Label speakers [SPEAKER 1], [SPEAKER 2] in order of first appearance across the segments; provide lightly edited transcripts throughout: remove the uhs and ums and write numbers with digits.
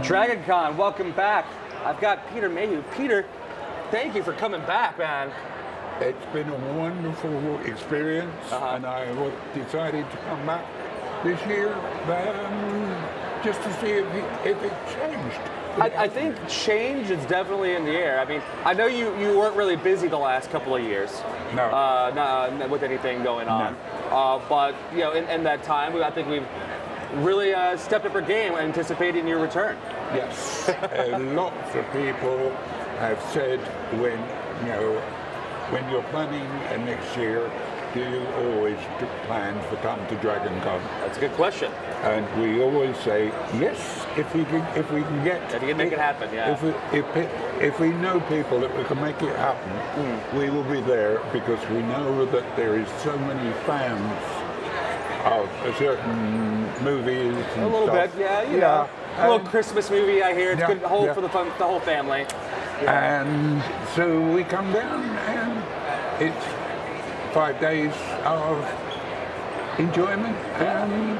[SPEAKER 1] DragonCon, welcome back. I've got Peter Mayhew. Peter, thank you for coming back, man.
[SPEAKER 2] It's been a wonderful experience, and I decided to come back this year just to see if it changed.
[SPEAKER 1] I think change is definitely in the air. I mean, I know you weren't really busy the last couple of years.
[SPEAKER 2] No.
[SPEAKER 1] Not with anything going on. No. But, you know, in that time, I think we've really stepped up our game anticipating your return.
[SPEAKER 2] Yes. Lots of people have said when you're planning next year, do you always plan to come to DragonCon?
[SPEAKER 1] That's a good question.
[SPEAKER 2] And we always say yes, if we can get.
[SPEAKER 1] If you can make it happen, yeah.
[SPEAKER 2] If we know people that we can make it happen, we will be there because we know that there is so many fans of a certain movies. And
[SPEAKER 1] a little
[SPEAKER 2] stuff.
[SPEAKER 1] bit, yeah. You know, a little Christmas movie. I hear it's good for the whole family. Yeah.
[SPEAKER 2] And so we come down, and it's 5 days of enjoyment, and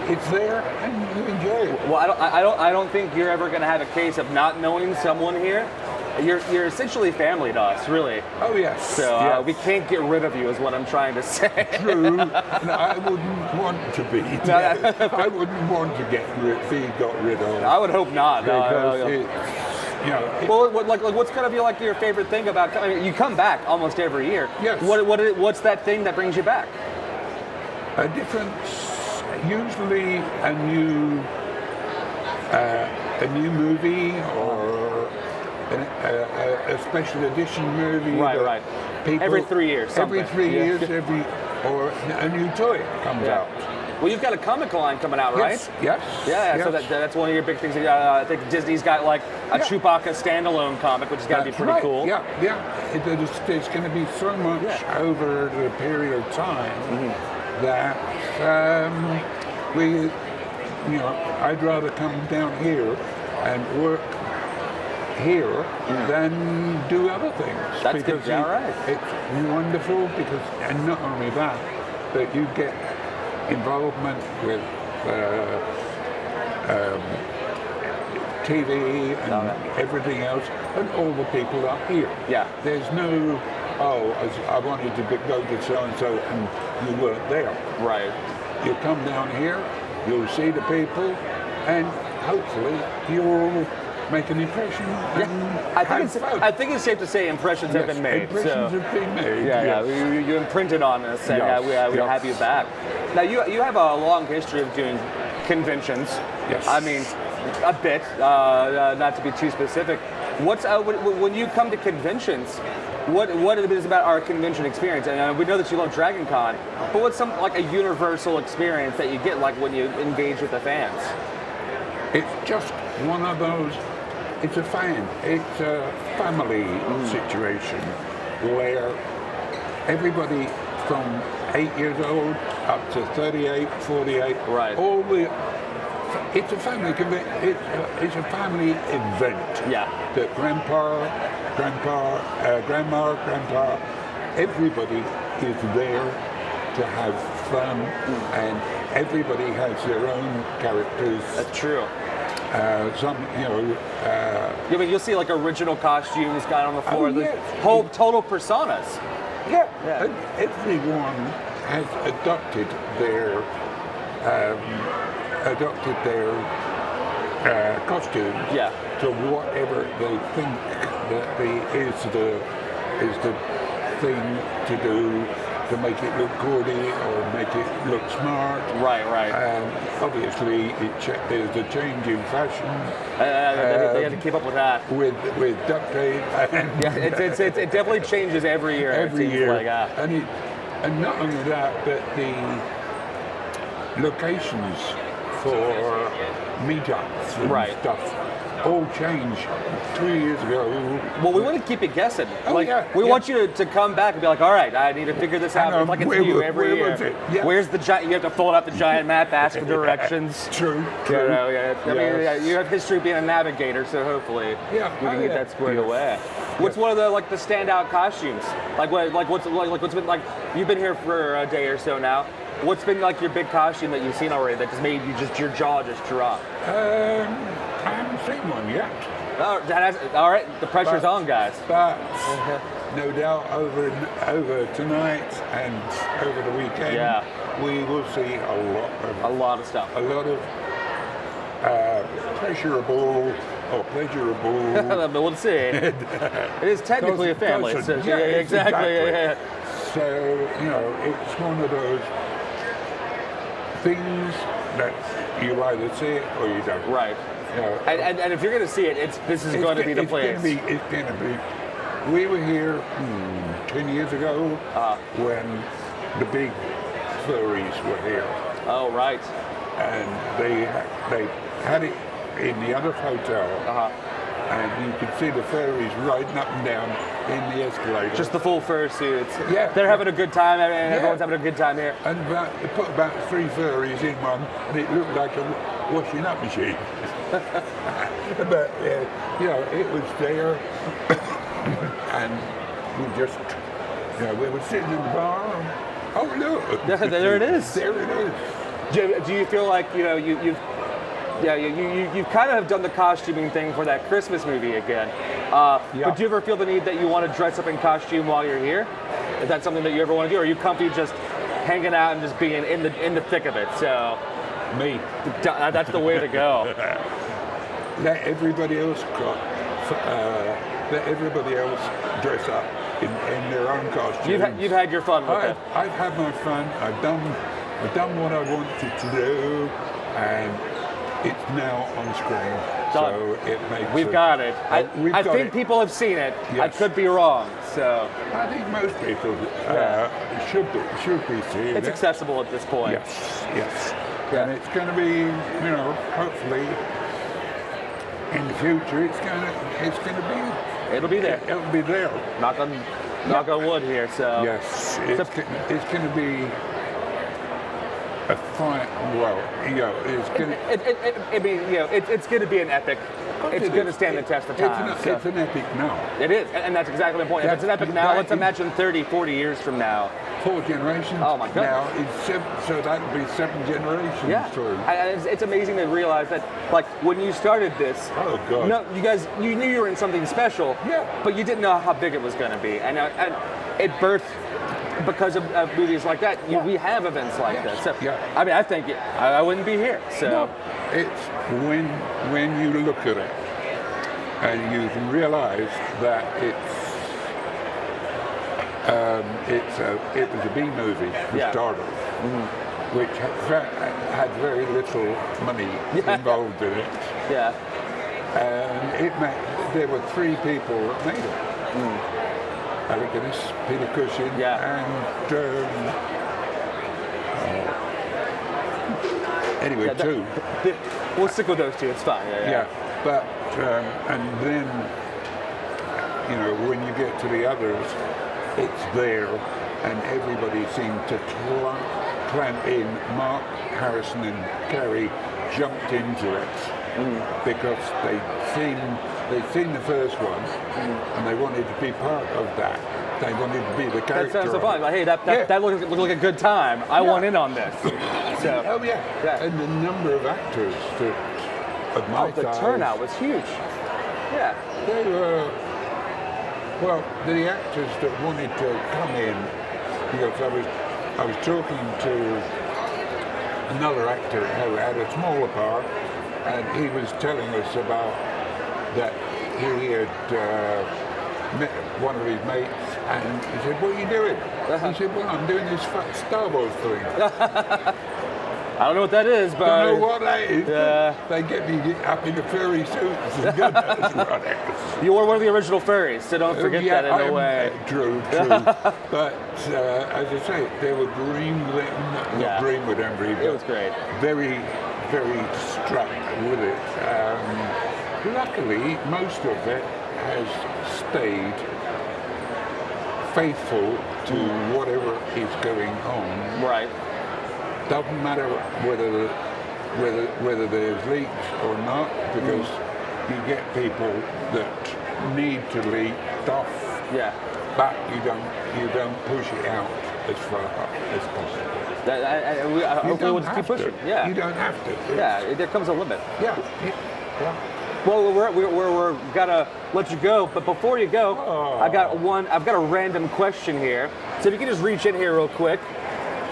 [SPEAKER 2] it's there, and you enjoy it.
[SPEAKER 1] Well, I don't think you're ever going to have a case of not knowing someone here. You're essentially family to us, really.
[SPEAKER 2] Oh yes.
[SPEAKER 1] So we can't get rid of you, is what I'm trying to say.
[SPEAKER 2] True. No, I wouldn't want to be. I wouldn't want to be got rid of.
[SPEAKER 1] I would hope not.
[SPEAKER 2] Because
[SPEAKER 1] what's kind of your favorite thing about? I mean, you come back almost every year.
[SPEAKER 2] Yes.
[SPEAKER 1] What's that thing that brings you back?
[SPEAKER 2] A different, usually a new movie or a special edition movie.
[SPEAKER 1] Right. Every 3 years.
[SPEAKER 2] Every 3 years, or a new toy comes out.
[SPEAKER 1] Well, you've got a comic line coming out, right?
[SPEAKER 2] Yes.
[SPEAKER 1] Yeah. So that's one of your big things. I think Disney's got like a Chewbacca standalone comic, which has got to be pretty cool.
[SPEAKER 2] Yeah. There's going to be so much over the period of time that I'd rather come down here and work here than do other things.
[SPEAKER 1] That's good. Right.
[SPEAKER 2] It's wonderful because, and not only that, but you get involvement with TV and everything else, and all the people are here.
[SPEAKER 1] Yeah.
[SPEAKER 2] There's no, I wanted to go to so-and-so, and you weren't there.
[SPEAKER 1] Right.
[SPEAKER 2] You come down here, you'll see the people, and hopefully you'll make an impression.
[SPEAKER 1] I think it's safe to say impressions have been made.
[SPEAKER 2] Impressions have been made.
[SPEAKER 1] You imprinted on us, and we have you back. Now you have a long history of doing conventions.
[SPEAKER 2] Yes.
[SPEAKER 1] I mean, a bit, not to be too specific. What's when you come to conventions? What it is about our convention experience? And we know that you love DragonCon, but what's a universal experience that you get when you engage with the fans?
[SPEAKER 2] It's just one of those. It's a family situation where everybody from 8 years old up to 38, 48, it's a family it's a family event.
[SPEAKER 1] Yeah.
[SPEAKER 2] That grandma, grandpa, everybody is there to have fun, and everybody has their own characters.
[SPEAKER 1] That's true.
[SPEAKER 2] But
[SPEAKER 1] you'll see original costumes got on the floor, whole total personas.
[SPEAKER 2] Yeah. And everyone has adopted their costumes to whatever they think that is the thing to do to make it look gaudy or make it look smart.
[SPEAKER 1] Right.
[SPEAKER 2] Obviously, there's a change in fashion.
[SPEAKER 1] They have to keep up with that.
[SPEAKER 2] With duct tape.
[SPEAKER 1] It definitely changes every year.
[SPEAKER 2] Every year. And not only that, but the locations for meetups and stuff all changed 2 years ago.
[SPEAKER 1] Well, we want to keep you guessing. We want you to come back and be like, all right, I need to figure this out. It's like it's new every year. Where's the giant? You have to fold out the giant map, ask for directions.
[SPEAKER 2] True.
[SPEAKER 1] I mean, you have history being a navigator, so hopefully we can get that squared away. What's one of the standout costumes? What's been you've been here for a day or so now. What's been like your big costume that you've seen already that just made your jaw just drop?
[SPEAKER 2] I haven't seen one yet.
[SPEAKER 1] Oh, all right, the pressure's on, guys.
[SPEAKER 2] But no doubt over tonight and over the weekend, we will see
[SPEAKER 1] a lot of stuff.
[SPEAKER 2] A lot of pleasurable.
[SPEAKER 1] We'll see. It is technically a family. So, exactly. Yeah.
[SPEAKER 2] So, you know, it's one of those things that you either see it or you don't.
[SPEAKER 1] Right.
[SPEAKER 2] You know,
[SPEAKER 1] and if you're going to see it, this is going to be the place.
[SPEAKER 2] It's going to be. We were here 10 years ago when the big furries were here.
[SPEAKER 1] Oh, right.
[SPEAKER 2] And they had it in the other hotel. And you could see the furries riding up and down in the escalator.
[SPEAKER 1] Just the full fursuits.
[SPEAKER 2] Yeah.
[SPEAKER 1] They're having a good time, and everyone's having a good time here.
[SPEAKER 2] And they put about 3 furries in one, and it looked like a washing up machine. But, you know, it was there, and we just, you know, we were sitting in the bar, and, oh, look.
[SPEAKER 1] There it is.
[SPEAKER 2] There it is.
[SPEAKER 1] Do you feel like, you know, you've kind of have done the costuming thing for that Christmas movie again. But do you ever feel the need that you want to dress up in costume while you're here? Is that something that you ever want to do? Or are you comfy just hanging out and just being in the thick of it? So
[SPEAKER 2] me.
[SPEAKER 1] That's the way to go.
[SPEAKER 2] Let everybody else dress up in their own costumes.
[SPEAKER 1] You've had your fun with it.
[SPEAKER 2] I've had my fun. I've done what I wanted to do, and it's now on screen, so it makes.
[SPEAKER 1] We've got it. I think people have seen it. Yes. I could be wrong, so.
[SPEAKER 2] I think most people should be seeing it.
[SPEAKER 1] It's accessible at this point.
[SPEAKER 2] Yes. Yeah. And it's going to be, you know, hopefully in the future, it's going to be.
[SPEAKER 1] It'll be there.
[SPEAKER 2] It'll be there.
[SPEAKER 1] Knock on wood here. So.
[SPEAKER 2] Yes, it's going to be. A fine, well, you know, it's going to...
[SPEAKER 1] it's going to be an epic. It's going to stand the test of time.
[SPEAKER 2] It's an epic now.
[SPEAKER 1] It is, and that's exactly the point. If it's an epic now, let's imagine 30, 40 years from now.
[SPEAKER 2] 4 generations.
[SPEAKER 1] Oh my God!
[SPEAKER 2] Now, so that'll be 7 generations through.
[SPEAKER 1] And it's amazing to realize that, like, when you started this,
[SPEAKER 2] oh God,
[SPEAKER 1] no, you knew you were in something special, but you didn't know how big it was going to be, and it birthed. Because of movies like that, we have events like this. So, I mean, I think I wouldn't be here. So
[SPEAKER 2] no, it's when you look at it and you can realise that it was a B movie for starters, which had very little money involved in it.
[SPEAKER 1] Yeah,
[SPEAKER 2] and there were 3 people that made it. Alec Guinness, Peter Cushing, and anyway, 2.
[SPEAKER 1] We'll stick with those 2. It's fine.
[SPEAKER 2] But and then, you know, when you get to the others, it's there, and everybody seemed to clamp in. Mark, Harrison, and Carrie jumped into it because they'd seen the first one, and they wanted to be part of that. They wanted to be the character.
[SPEAKER 1] That sounds so fun. Like, hey, that looked like a good time. I want in on this. So.
[SPEAKER 2] Oh yeah. And the number of actors of my size.
[SPEAKER 1] The turnout was huge. Yeah.
[SPEAKER 2] They were, well, the actors that wanted to come in, because I was talking to another actor who had a smaller part, and he was telling us about that he had met one of his mates, and he said, "What are you doing?" He said, "Well, I'm doing this Star Wars thing."
[SPEAKER 1] I don't know what that is, but...
[SPEAKER 2] I don't know what that is. They get me up in the furry suits and goodness what else.
[SPEAKER 1] You were one of the original furries, so don't forget that in a way.
[SPEAKER 2] True. But as I say, they were green with it. Not green with Embry, but
[SPEAKER 1] it was great.
[SPEAKER 2] Very, very struck with it. Luckily, most of it has stayed faithful to whatever is going on.
[SPEAKER 1] Right.
[SPEAKER 2] Doesn't matter whether there's leaks or not, because you get people that need to leak stuff, but you don't push it out. as far as possible.
[SPEAKER 1] Hopefully we'll just keep pushing. Yeah.
[SPEAKER 2] You don't have to.
[SPEAKER 1] Yeah, there comes a limit.
[SPEAKER 2] Yeah.
[SPEAKER 1] Well, we're gotta let you go, but before you go, I've got a random question here. So if you can just reach in here real quick,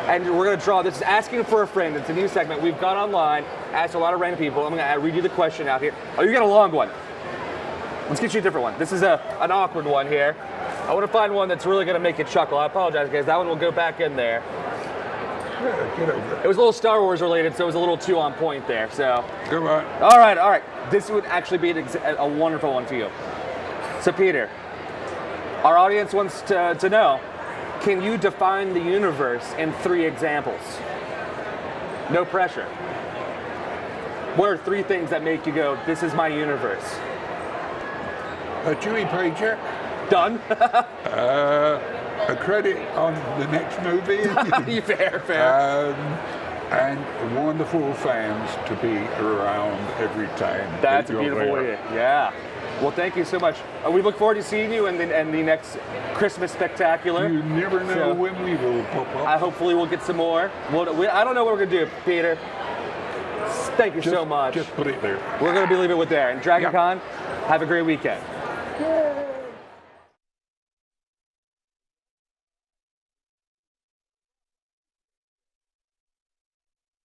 [SPEAKER 1] and we're gonna draw. This is asking for a friend. It's a new segment. We've gone online, asked a lot of random people. I'm gonna read you the question out here. Oh, you got a long one. Let's get you a different one. This is an awkward one here. I want to find one that's really gonna make you chuckle. I apologize, guys. That one will go back in there.
[SPEAKER 2] Yeah, get over it.
[SPEAKER 1] It was a little Star Wars related, so it was a little too on point there. So.
[SPEAKER 2] Come on.
[SPEAKER 1] All right. This would actually be a wonderful one for you. So, Peter, our audience wants to know, can you define the universe in 3 examples? No pressure. What are 3 things that make you go, this is my universe?
[SPEAKER 2] A Chewie paycheck.
[SPEAKER 1] Done.
[SPEAKER 2] A credit on the next movie.
[SPEAKER 1] Fair.
[SPEAKER 2] And wonderful fans to be around every time.
[SPEAKER 1] That's a
[SPEAKER 2] you're
[SPEAKER 1] beautiful
[SPEAKER 2] there.
[SPEAKER 1] way. Yeah. Well, thank you so much. We look forward to seeing you in the next Christmas spectacular.
[SPEAKER 2] You never know
[SPEAKER 1] So,
[SPEAKER 2] when we will pop up.
[SPEAKER 1] hopefully we'll get some more. I don't know what we're going to do, Peter. Thank you so much.
[SPEAKER 2] Just put it there.
[SPEAKER 1] We're going to be leaving it with there. And DragonCon, have a great weekend.